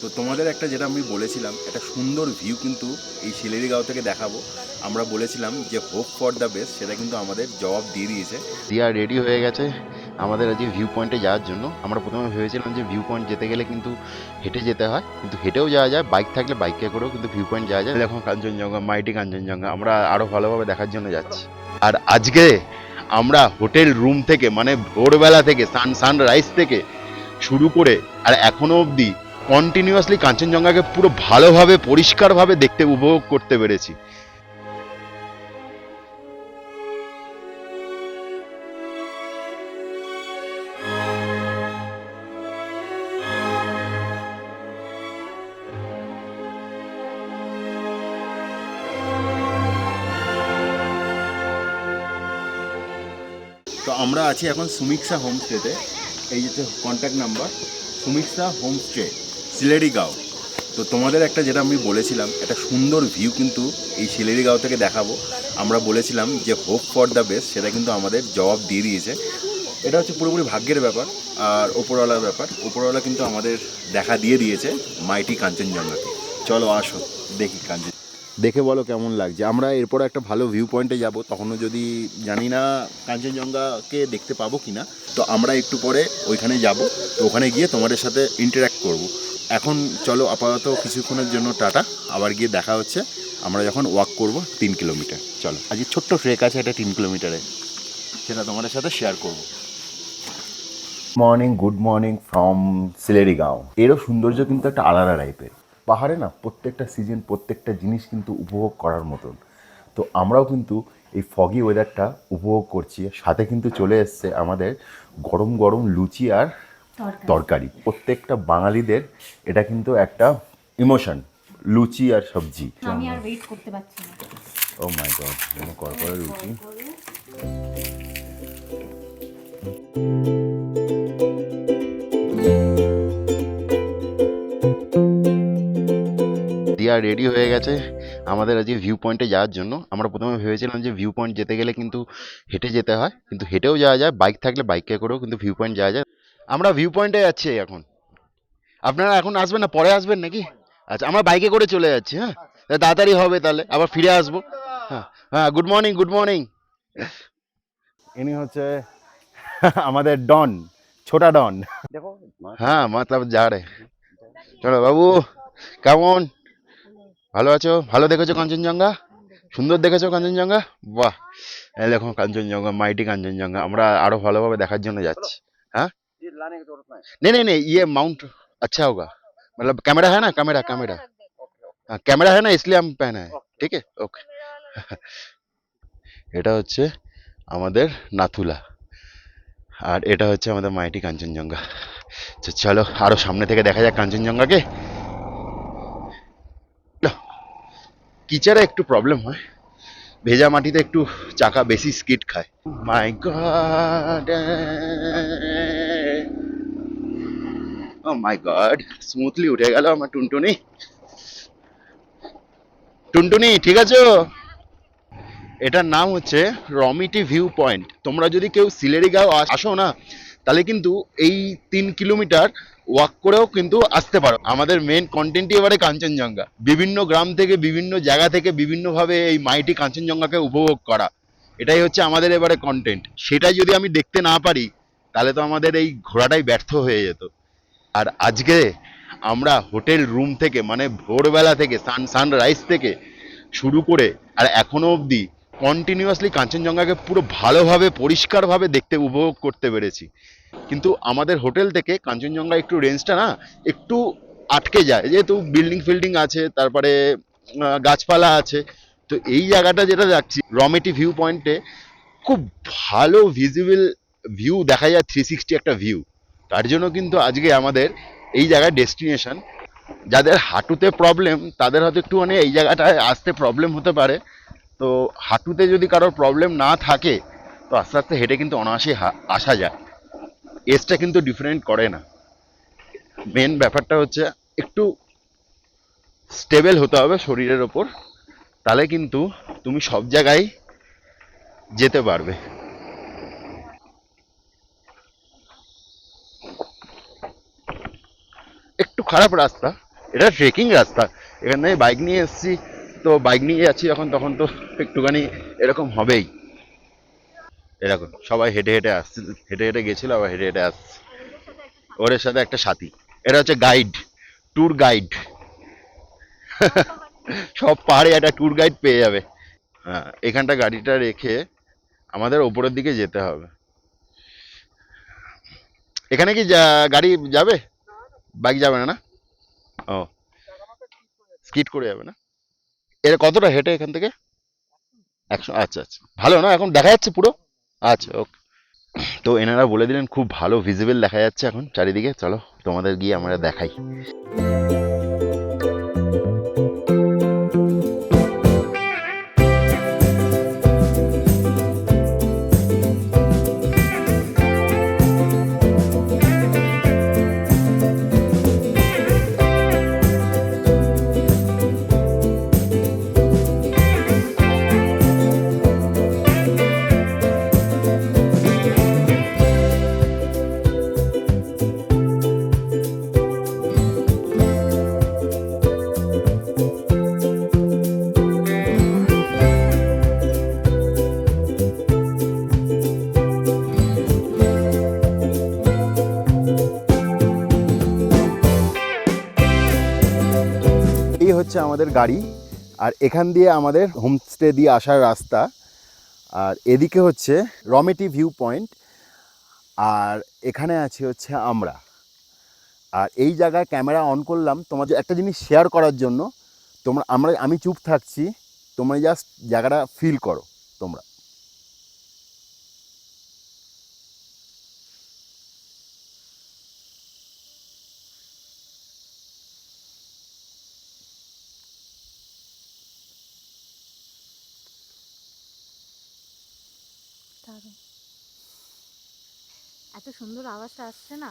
তো তোমাদের একটা যেটা আমি বলেছিলাম একটা সুন্দর ভিউ কিন্তু এই শিলেরিগাঁও থেকে দেখাবো। আমরা বলেছিলাম যে হোপ ফর দ্য বেস্ট, সেটা কিন্তু আমাদের জবাব দিয়ে দিয়েছে। দিয়া রেডি হয়ে গেছে আমাদের আজকে ভিউ পয়েন্টে যাওয়ার জন্য। আমরা প্রথমে ভেবেছিলাম যে ভিউ পয়েন্ট যেতে গেলে কিন্তু হেঁটে যেতে হয়, কিন্তু হেঁটেও যাওয়া যায়, বাইক থাকলে বাইকে করেও কিন্তু ভিউ পয়েন্ট যাওয়া যায়। দেখো কাঞ্চনজঙ্ঘা, মাইটি কাঞ্চনজঙ্ঘা আমরা আরো ভালোভাবে দেখার জন্য যাচ্ছি। আর আজকে আমরা হোটেল রুম থেকে মানে ভোরবেলা থেকে সানরাইজ থেকে শুরু করে আর এখনো অবধি কন্টিনিউয়াসলি কাঞ্চনজঙ্ঘাকে পুরো ভালোভাবে পরিষ্কারভাবে দেখতে উপভোগ করতে পেরেছি। তো আমরা আছি এখন সুমিক্সা হোমস্টেতে। এই যে কন্ট্যাক্ট নাম্বার, সুমিক্সা হোমস্টে, শিলেরিগাঁও। তো তোমাদের একটা যেটা আমি বলেছিলাম একটা সুন্দর ভিউ কিন্তু এই শিলেরিগাঁও থেকে দেখাবো। আমরা বলেছিলাম যে হোপ ফর দ্য বেস্ট, সেটা কিন্তু আমাদের জবাব দিয়ে দিয়েছে। এটা হচ্ছে পুরোপুরি ভাগ্যের ব্যাপার আর ওপরওয়ালার ব্যাপার। ওপরওয়ালা কিন্তু আমাদের দেখা দিয়ে দিয়েছে মাইটি কাঞ্চনজঙ্ঘাকে। চলো আসো দেখি কাঞ্চন, দেখে বলো কেমন লাগছে। আমরা এরপর একটা ভালো ভিউ পয়েন্টে যাব, তখনও যদি জানি না কাঞ্চনজঙ্ঘাকে দেখতে পাবো কি না। তো আমরা একটু পরে ওইখানে যাব, তো ওখানে গিয়ে তোমাদের সাথে ইন্টারঅ্যাক্ট করব। এখন চলো আপাতত কিছুক্ষণের জন্য টাটা, আবার গিয়ে দেখা হচ্ছে আমরা যখন ওয়াক করব 3 কিলোমিটার। চলো, আজকে ছোট্ট ট্রেক আছে এটা 3 কিলোমিটারে, সেটা তোমাদের সাথে শেয়ার করব। মর্নিং, গুড মর্নিং ফ্রম সিলেরিগাঁও। এরও সৌন্দর্য কিন্তু একটা আলাদা টাইপের। পাহাড়ে না প্রত্যেকটা সিজন প্রত্যেকটা জিনিস কিন্তু উপভোগ করার মতন। তো আমরাও কিন্তু এই ফগি ওয়েদারটা উপভোগ করছি। সাথে কিন্তু চলে এসছে আমাদের গরম গরম লুচি আর তরকারি। প্রত্যেকটা বাঙালিদের এটা কিন্তু একটা ইমোশন, লুচি আর সবজি। আমি আর ওয়েট করতে পারছি না। ও মাই গড, কড়কড়ে লুচি। দিয়া রেডি হয়ে গেছে আমাদের আজকে ভিউ পয়েন্টে যাওয়ার জন্য। আমরা প্রথমে ভেবেছিলাম যে ভিউ পয়েন্ট যেতে গেলে কিন্তু হেঁটে যেতে হয়, কিন্তু হেঁটেও যাওয়া যায়, বাইক থাকলে বাইকে করেও কিন্তু ভিউ পয়েন্ট যাওয়া যায়। আমরা ভিউ পয়েন্টে যাচ্ছি এখন। আপনারা এখন আসবেন না পরে আসবেন নাকি? আচ্ছা, আমরা বাইকে করে চলে যাচ্ছি। হ্যাঁ, তাড়াতাড়ি হবে, তাহলে আবার ফিরে আসবো। হ্যাঁ হ্যাঁ, গুড মর্নিং, গুড মর্নিং। ইনি হচ্ছে আমাদের ডন, ছোটা ডন। হ্যাঁ मतलब जा रहे। চলো বাবু, কেমন? ভালো আছো? ভালো দেখেছো কাঞ্চনজঙ্ঘা? সুন্দর দেখেছো কাঞ্চনজঙ্ঘা? বাহ, এই দেখো কাঞ্চনজঙ্ঘা, মাইটি কাঞ্চনজঙ্ঘা আমরা আরো ভালোভাবে দেখার জন্য যাচ্ছি। हाँ, नहीं नहीं नहीं, ये माउंट अच्छा होगा। मतलब कैमरा है ना, कैमरा कैमरा। हाँ, कैमरा है ना, इसलिए हम पहना है। ठीक है, ओके। এটা হচ্ছে আমাদের নাথুলা, আর এটা হচ্ছে আমাদের মাইটি কাঞ্চনজঙ্ঘা। তো চলো আরো সামনে থেকে দেখা যাক কাঞ্চনজঙ্ঘাকে। কিচারে একটু প্রবলেম হয়, ভেজা মাটিতে একটু চাকা বেশি স্কিড খায়। মাই গড, ও মাই গড, স্মুথলি উঠে গেল আমার টুনটুনি। টুনটুনি ঠিক আছো? এটার নাম হচ্ছে রমিটি ভিউ পয়েন্ট। তোমরা যদি কেউ সিলেরিগাঁও আসো না, তাহলে কিন্তু এই 3 কিলোমিটার ওয়াক করেও কিন্তু আসতে পারো। আমাদের মেন কন্টেন্টই এবারে কাঞ্চনজঙ্ঘা, বিভিন্ন গ্রাম থেকে বিভিন্ন জায়গা থেকে বিভিন্নভাবে এই মাইটি কাঞ্চনজঙ্ঘাকে উপভোগ করা, এটাই হচ্ছে আমাদের এবারে কন্টেন্ট। সেটা যদি আমি দেখতে না পারি, তাহলে তো আমাদের এই ঘোরাটাই ব্যর্থ হয়ে যেত। আর আজকে আমরা হোটেল রুম থেকে মানে ভোরবেলা থেকে সানরাইজ থেকে শুরু করে আর এখনো অবধি কন্টিনিউয়াসলি কাঞ্চনজঙ্ঘাকে পুরো ভালোভাবে পরিষ্কারভাবে দেখতে উপভোগ করতে পেরেছি। কিন্তু আমাদের হোটেল থেকে কাঞ্চনজঙ্ঘা একটু রেঞ্জটা না একটু আটকে যায়, যেহেতু বিল্ডিং ফিল্ডিং আছে, তারপরে গাছপালা আছে। তো এই জায়গাটা যেটা যাচ্ছি রমেটি ভিউ পয়েন্টে, খুব ভালো ভিজিবল ভিউ দেখা যায়, 360 একটা ভিউ। তার জন্য কিন্তু আজকে আমাদের এই জায়গায় ডেস্টিনেশন। যাদের হাঁটুতে প্রবলেম তাদের হয়তো একটুখানি এই জায়গাটায় আসতে প্রবলেম হতে পারে। তো হাঁটুতে যদি কারোর প্রবলেম না থাকে, তো আস্তে আস্তে হেঁটে কিন্তু অনায়াসে আসা যায়। এজটা কিন্তু ডিফারেন্ট করে না। মেন ব্যাপারটা হচ্ছে একটু স্টেবল হতে হবে শরীরের ওপর, তাহলে কিন্তু তুমি সব জায়গায় যেতে পারবে। একটু খারাপ রাস্তা, এটা ট্রেকিং রাস্তা, এখানে বাইক নিয়ে এসেছি, তো বাইক নিয়ে যাচ্ছি যখন তখন তো একটুখানি এরকম হবেই। এরকম সবাই হেঁটে হেঁটে আসছে, হেঁটে হেঁটে গেছিল আবার হেঁটে হেঁটে আসছে। ওর সাথে একটা সাথী, এটা হচ্ছে গাইড, ট্যুর গাইড। সব পাহাড়ে একটা ট্যুর গাইড পেয়ে যাবে। হ্যাঁ, এখানটা গাড়িটা রেখে আমাদের ওপরের দিকে যেতে হবে। এখানে কি গাড়ি যাবে? বাইক যাবে না না? ও, স্কিড করে যাবে না? এর কতটা হেঁটে এখান থেকে? 100? আচ্ছা আচ্ছা, ভালো না, এখন দেখা যাচ্ছে পুরো? আচ্ছা, ওকে। তো এনারা বলে দিলেন খুব ভালো ভিজিবল দেখা যাচ্ছে এখন চারিদিকে, চলো তোমাদের গিয়ে আমরা দেখাই। এই হচ্ছে আমাদের গাড়ি, আর এখান দিয়ে আমাদের হোমস্টে দিয়ে আসার রাস্তা। আর এদিকে হচ্ছে রমেটি ভিউ পয়েন্ট, আর এখানে আছি হচ্ছে আমরা। আর এই জায়গায় ক্যামেরা অন করলাম তোমাদের একটা জিনিস শেয়ার করার জন্য। আমি চুপ থাকছি, তোমরা জাস্ট জায়গাটা ফিল করো তোমরা। দারুণ, এত সুন্দর আওয়াজটা আসছে না,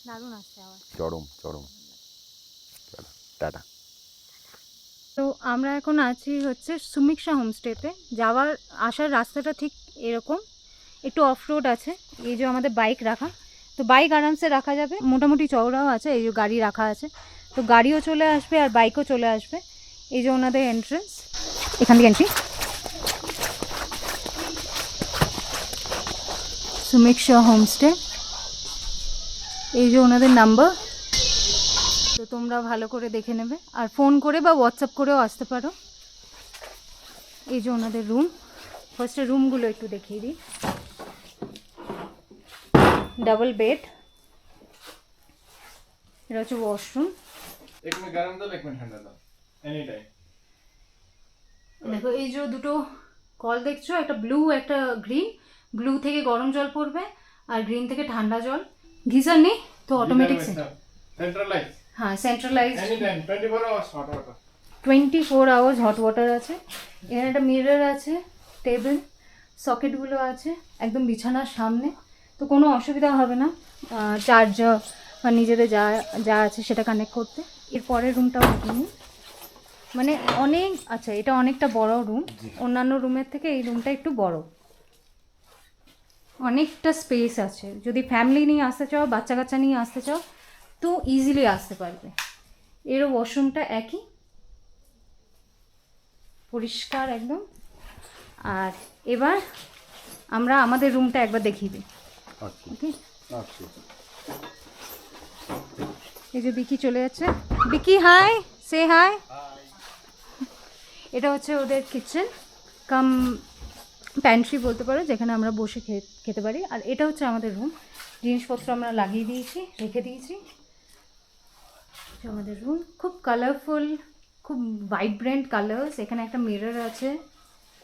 দারুণ আসছে আওয়াজ। চরম চরম। চলো, টাটা। তো আমরা এখন আছি হচ্ছে সুমিক্ষা হোমস্টেতে। যাওয়ার আসার রাস্তাটা ঠিক এরকম, একটু অফ রোড আছে। এই যে আমাদের বাইক রাখা, তো বাইক আরামসে রাখা যাবে, মোটামুটি চওড়াও আছে। এই যে গাড়ি রাখা আছে, তো গাড়িও চলে আসবে আর বাইকও চলে আসবে। এই যে ওনাদের এন্ট্রেন্স, এখান থেকে এন্ট্রি। সুমিক্ষা হোমস্টে, এই যে ওনাদের নাম্বার, তো তোমরা ভালো করে দেখে নেবে, আর ফোন করে বা হোয়াটসঅ্যাপ করেও আসতে পারো। এই যে ওনাদের রুম, ফার্স্টে রুমগুলো একটু দেখিয়ে দিই। ডাবল বেড, এটা হচ্ছে ওয়াশরুম। एक में गरम दो एक में ठंडा दो एनी टाइम। দেখো এই যে দুটো কল দেখছো, একটা ব্লু একটা গ্রিন। ব্লু থেকে গরম জল পড়বে আর গ্রিন থেকে ঠান্ডা জল। গিজার নেই তো অটোমেটিক, सेंट्रलाइज হ্যাঁ centralise, any time 24 hours hot water. 24 hours hot water আছে। এখানে একটা মিরর আছে, টেবিল, সকেটগুলো আছে একদম বিছানার সামনে, তো কোনো অসুবিধা হবে না চার্জার বা নিজেদের যা যা আছে সেটা কানেক্ট করতে। এর পরের রুমটাও দেখিনি, মানে অনেক, আচ্ছা এটা অনেকটা বড় রুম, অন্যান্য রুমের থেকে এই রুমটা একটু বড়, অনেকটা স্পেস আছে। যদি ফ্যামিলি নিয়ে আসতে চাও, বাচ্চা কাচ্চা নিয়ে আসতে চাও, তো ইজিলি আসতে পারবে। এরও ওয়াশরুমটা একই, পরিষ্কার একদম। আর এবার আমরা আমাদের রুমটা একবার দেখিয়ে দিই। ওকে, এই যে বিকি চলে যাচ্ছে। বিকি হাই, সে হাই। এটা হচ্ছে ওদের কিচেন কাম প্যান্ট্রি বলতে পারো, যেখানে আমরা বসে খেতে পারি। আর এটা হচ্ছে আমাদের রুম, জিনিসপত্র আমরা লাগিয়ে দিয়েছি, রেখে দিয়েছি। আমাদের রুম খুব কালারফুল, খুব ভাইব্রেন্ট কালার্স। এখানে একটা মিরর আছে,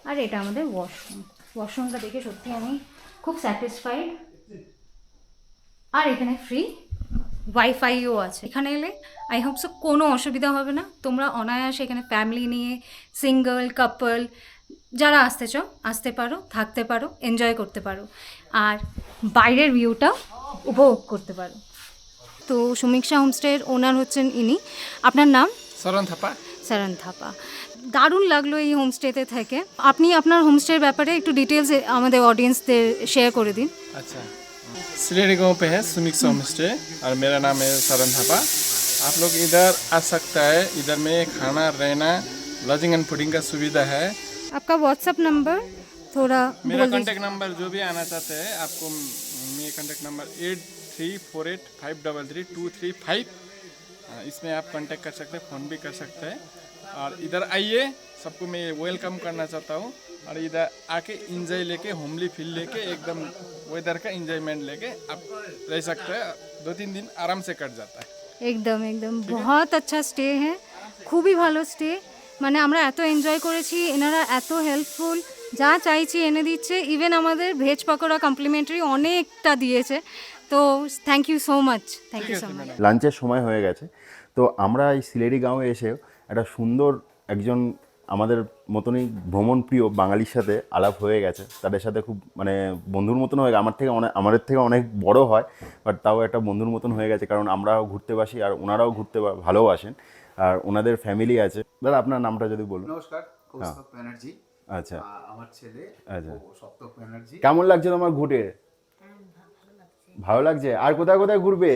আর এটা আমাদের ওয়াশরুম। ওয়াশরুমটা দেখে সত্যি আমি খুব স্যাটিসফাইড। আর এখানে ফ্রি ওয়াইফাইও আছে। এখানে এলে আই হোপ সো কোনো অসুবিধা হবে না। তোমরা অনায়াসে এখানে ফ্যামিলি নিয়ে, সিঙ্গল, কাপল যারা আসতে চাও আসতে পারো, থাকতে পারো, এনজয় করতে পারো, আর বাইরের ভিউটা উপভোগ করতে পারো। তো সুমিক্ষা হোমস্টের ওনার হচ্ছেন ইনি। আপনার নাম? सरन थापा। সারান থাপা। দারুণ লাগলো এই হোমস্টেতে থেকে। আপনি আপনার হোমস্টের ব্যাপারে একটু ডিটেলস আমাদের অডিয়েন্সদের শেয়ার করে দিন। अच्छा, सिलेरी गांव पे है सुमिक्षाहोम स्टे और मेरा नाम है सरन थापा। आप लोग इधर आ सकता है। इधर में खाना रहना लॉजिंग एंड फूडिंग का सुविधा है। आपका व्हाट्सएप नंबर थोड़ा मेरा बोल दीजिए। कांटेक्ट नंबर जो भी आना चाहते हैं आपको, मेरा कांटेक्ट नंबर 8348533235। इसमें आप कांटेक्ट कर सकते हैं, फ़ोन भी कर सकते हैं। और इधर आइए, सबको मैं वेलकम करना चाहता हूँ। और इधर आके इंजॉय लेके, होमली फील लेके, एकदम वेदर का इंजॉयमेंट लेके आप रह सकते हैं। 2-3 दिन आराम से कट जाता है। একদম একদম বহুত আচ্ছা স্টে হ্যাঁ, খুবই ভালো স্টে। মানে আমরা এত এনজয় করেছি, এনারা এত হেল্পফুল, যা চাইছি এনে দিচ্ছে। ইভেন আমাদের ভেজ পকোড়া কমপ্লিমেন্টারি অনেকটা দিয়েছে। তো thank you so much, thank you so much. লাঞ্চের সময় হয়ে গেছে, তো আমরা এই সিলেরি গাঁওয়ে এসে একটা সুন্দর একজন আমাদের মতনই ভ্রমণপ্রিয় বাঙালির সাথে আলাপ হয়ে গেছে। তাদের সাথে খুব মানে বন্ধুর মতন হয়ে গেছে। আমাদের থেকে অনেক বড় হয়, বাট তাও একটা বন্ধুর মতন হয়ে গেছে, কারণ আমরাও ঘুরতে বাসি আর ওনারাও ঘুরতে ভালোবাসেন। আর ওনাদের ফ্যামিলি আছে। দাদা আপনার নামটা যদি বলুন। নমস্কার, কৌস্তব ব্যানার্জি। আচ্ছা, আমার ছেলে আচ্ছা। সপ্তক ব্যানার্জি। কেমন লাগছে তোমার ঘুরে? ভালো লাগছে। আর কোথায় কোথায় ঘুরবে?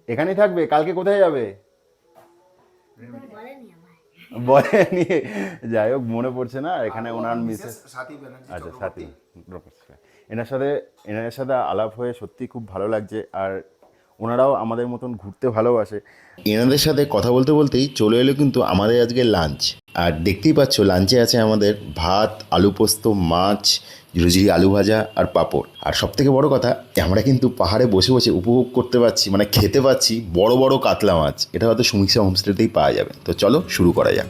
এখানেই থাকবে। কালকে কোথায় যাবে বলেনি? যাই হোক, মনে পড়ছে না। এখানে ওনার মিসেস সাথী ব্যানার্জি। আচ্ছা, সাথী। এনার সাথে আলাপ হয়ে সত্যি খুব ভালো লাগছে। আর ওনারাও আমাদের মতন ঘুরতে ভালোবাসে। এনাদের সাথে কথা বলতে বলতেই চলে এলো কিন্তু আমাদের আজকে লাঞ্চ। আর দেখতেই পাচ্ছ লাঞ্চে আছে আমাদের ভাত, আলু পোস্ত, মাছ, ঝুরঝুরি আলু ভাজা আর পাঁপড়। আর সবথেকে বড় কথা, আমরা কিন্তু পাহাড়ে বসে বসে উপভোগ করতে পারছি, মানে খেতে পাচ্ছি বড় বড় কাতলা মাছ। এটা হয়তো সুমিক্সা হোমস্টেতেই পাওয়া যাবে। তো চলো শুরু করা যাক।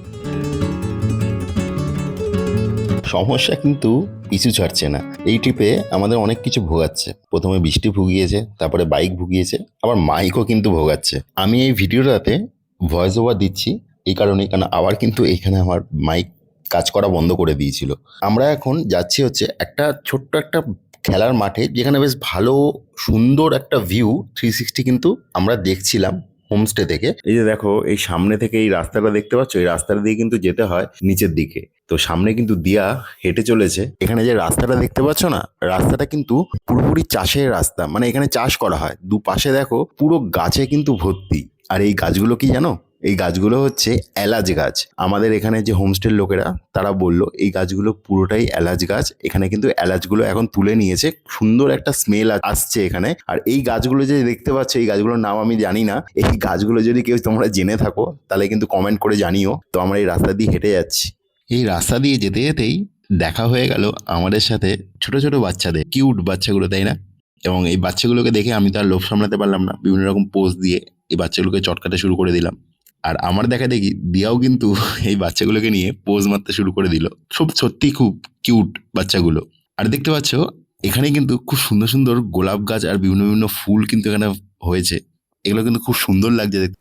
সমস্যা কিন্তু পিছু ছাড়ছে না। এই ট্রিপে আমাদের অনেক কিছু ভোগাচ্ছে। প্রথমে বৃষ্টি ভুগিয়েছে, তারপরে বাইক ভুগিয়েছে, আবার মাইকও কিন্তু ভোগাচ্ছে। আমি এই ভিডিওটাতে ভয়েস ওভার দিচ্ছি এই কারণেই, কারণ আবার কিন্তু এখানে আমার মাইক কাজ করা বন্ধ করে দিয়েছিল। আমরা এখন যাচ্ছি হচ্ছে একটা ছোট্ট একটা খেলার মাঠে, যেখানে বেশ ভালো সুন্দর একটা ভিউ 360 কিন্তু আমরা দেখছিলাম হোমস্টে থেকে। এই যে দেখো, এই সামনে থেকে এই রাস্তাটা দেখতে পাচ্ছ, এই রাস্তাটা দিয়ে কিন্তু যেতে হয় নিচের দিকে। তো সামনে কিন্তু দিয়া হেঁটে চলেছে। এখানে যে রাস্তাটা দেখতে পাচ্ছ না, রাস্তাটা কিন্তু পুরোপুরি চাষের রাস্তা, মানে এখানে চাষ করা হয়। দুপাশে দেখো পুরো গাছে কিন্তু ভর্তি। আর এই গাছগুলো কি জানো? এই গাছগুলো হচ্ছে এলাচ গাছ। আমাদের এখানে যে হোমস্টের লোকেরা তারা বলল এই গাছগুলো পুরোটাই এলাচ গাছ। এখানে কিন্তু এলাচগুলো এখন তুলে নিয়েছে, সুন্দর একটা স্মেল আসছে এখানে। আর এই গাছগুলো যে দেখতে পাচ্ছ, এই গাছগুলোর নাম আমি জানি না। এই গাছগুলো যদি কেউ তোমরা জেনে থাকো তাহলে কিন্তু কমেন্ট করে জানিও। তো আমরা এই রাস্তা দিয়ে হেঁটে যাচ্ছি। এই রাস্তা দিয়ে যেতে যেতেই দেখা হয়ে গেল আমাদের সাথে ছোট ছোট বাচ্চাদের, কিউট বাচ্চাগুলো, তাই না? এবং এই বাচ্চাগুলোকে দেখে আমি তার লোভ সামলাতে পারলাম না, বিভিন্ন রকম পোজ দিয়ে এই বাচ্চাগুলোকে চটকাতে শুরু করে দিলাম। আর আমার দেখা দেখি দিয়াও কিন্তু এই বাচ্চাগুলোকে নিয়ে পোজ মারতে শুরু করে দিল। সব সত্যি খুব কিউট বাচ্চাগুলো। আর দেখতে পাচ্ছ এখানে কিন্তু খুব সুন্দর সুন্দর গোলাপ গাছ আর বিভিন্ন বিভিন্ন ফুল কিন্তু এখানে হয়েছে। এগুলো কিন্তু খুব সুন্দর লাগছে দেখতে।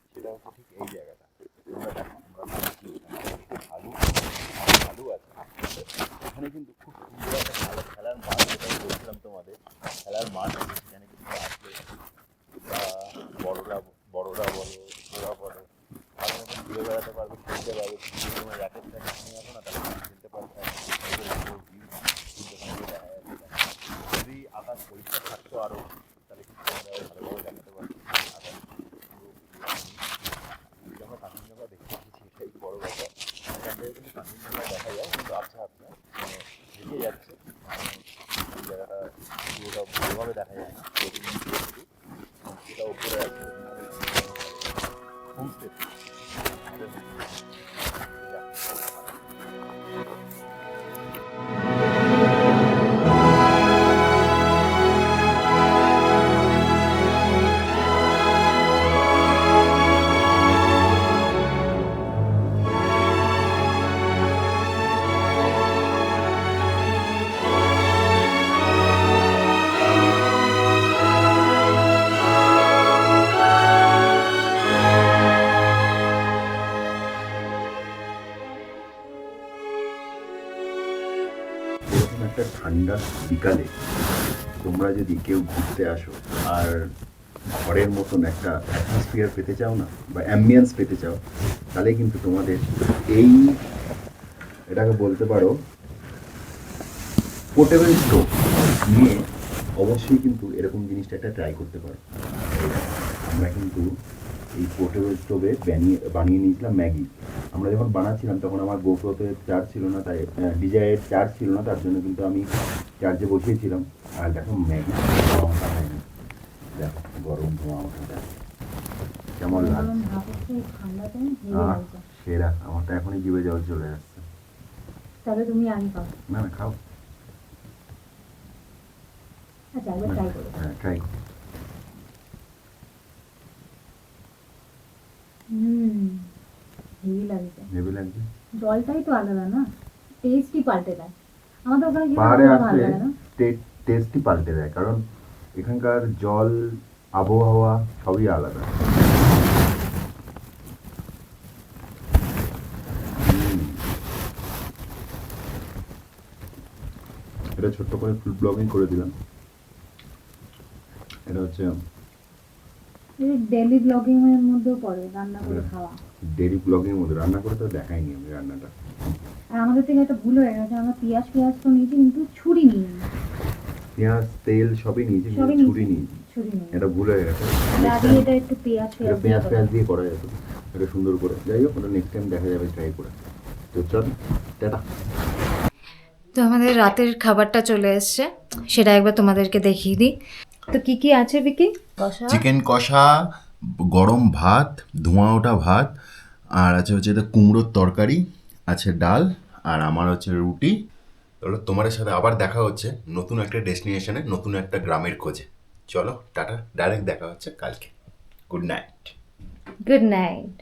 এখানে কিন্তু খুব সুন্দর একটা খেলার মাঠ, যেটা বলছিলাম তোমাদের, খেলার মাঠ। এখানে কিন্তু আসলে বড়রা বলো, ওরা বলো, ভালো মতন ঘুরে বেড়াতে পারবে, খেলতে পারবে। কোনো র্যাকেট ট্যাকেট নিয়ে আসো না, তাহলে খেলতে পারবে। যদি আকাশ পরিষ্কার থাকতো আরও, তাহলে কিন্তু আমরা ভালোভাবে দেখাতে পারতাম। আকাশ আমরা কাঞ্চনজঙ্ঘা দেখতে এসেছি, এটাই বড় কথা। এখান থেকে কিন্তু কাঞ্চনজঙ্ঘা দেখা যায়, কিন্তু আচ্ছা আচ্ছা ভেসে যাচ্ছে। এই জায়গাটা পুরোটা ভালোভাবে দেখা যায় না, সেটা উপরে আছে হোমস্টে। এরকম একটা ঠান্ডা বিকালে তোমরা যদি কেউ ঘুরতে আসো আর ঘরের মতন একটা অ্যাটমসফিয়ার পেতে চাও না, বা অ্যাম্বিয়েন্স পেতে চাও, তাহলে কিন্তু তোমাদের এই এটাকে বলতে পারো পোর্টেবল স্টোভ নিয়ে অবশ্যই কিন্তু এরকম জিনিসটা একটা ট্রাই করতে পারো। আমরা কিন্তু এই পোর্টেবল স্টোভে বানিয়ে নিয়েছিলাম ম্যাগি। আমরা যখন বানাচ্ছিলাম তখন আমার গোপ্রোতে চার্জ ছিল না, তাই ডিজাইয়ের চার্জ ছিল না, তার জন্য কিন্তু আমি চার্জে বসিয়েছিলাম। আর দেখো ম্যাগি ধোঁয়া হয়নি, দেখো গরম ধোঁয়া ওঠা কেমন লাগছে। ঠান্ডাতে সেরা, আমার তো এখনই জিভে জল চলে যাচ্ছে। তাহলে তুমি আগে খাও। না না, খাও। আচ্ছা একবার ট্রাই করো। হ্যাঁ, ট্রাই। হেভি লাগছে। হেভি লাগছে। জলটাই তো আলাদা না, টেস্টই পাল্টে দেয়। আমাদের ওখানে কি পাহাড়ে ভালো আসলে লাগে না? টেস্টই পাল্টে দেয়, কারণ এখানকার জল, আবহাওয়া সবই আলাদা। এটা ছোট্ট করে ফুল ব্লগিং করে দিলাম। এটা হচ্ছে ডেইলি ব্লগিং এর মধ্যেও পড়ে, রান্না করে খাওয়া। ডেইলি ব্লগিং এর মধ্যে রান্না করে তো দেখাইনি আমি রান্নাটা। আর আমাদের থেকে একটা ভুল হয়ে গেছে, আমরা পেঁয়াজ তো নিয়েছি কিন্তু ছুরি নিয়ে পেঁয়াজ, তেল সবই নিয়েছি, কিন্তু সবই ছুরি নিয়েছি। ছুরি নিয়ে এটা ভুল হয়ে গেছে। আগে এটা একটু পেঁয়াজ এটা পেঁয়াজ দিয়ে করা যেত, এটা সুন্দর করে। যাই হোক, ওটা নেক্সট টাইম দেখা যাবে ট্রাই করে। তো চল, টাটা। তো আমাদের রাতের খাবারটা চলে এসছে, সেটা একবার তোমাদেরকে দেখিয়ে দিই। তো কি কি আছে বিকি? চিকেন কষা, গরম ভাত, ধোঁয়া ওঠা ভাত, আর আছে হচ্ছে এটা কুমড়োর তরকারি, আছে ডাল, আর আমার হচ্ছে রুটি। তাহলে তোমার সাথে আবার দেখা হচ্ছে নতুন একটা ডেস্টিনেশনে, নতুন একটা গ্রামের খোঁজে। চলো টাটা, ডাইরেক্ট দেখা হচ্ছে কালকে। Good night. Good night.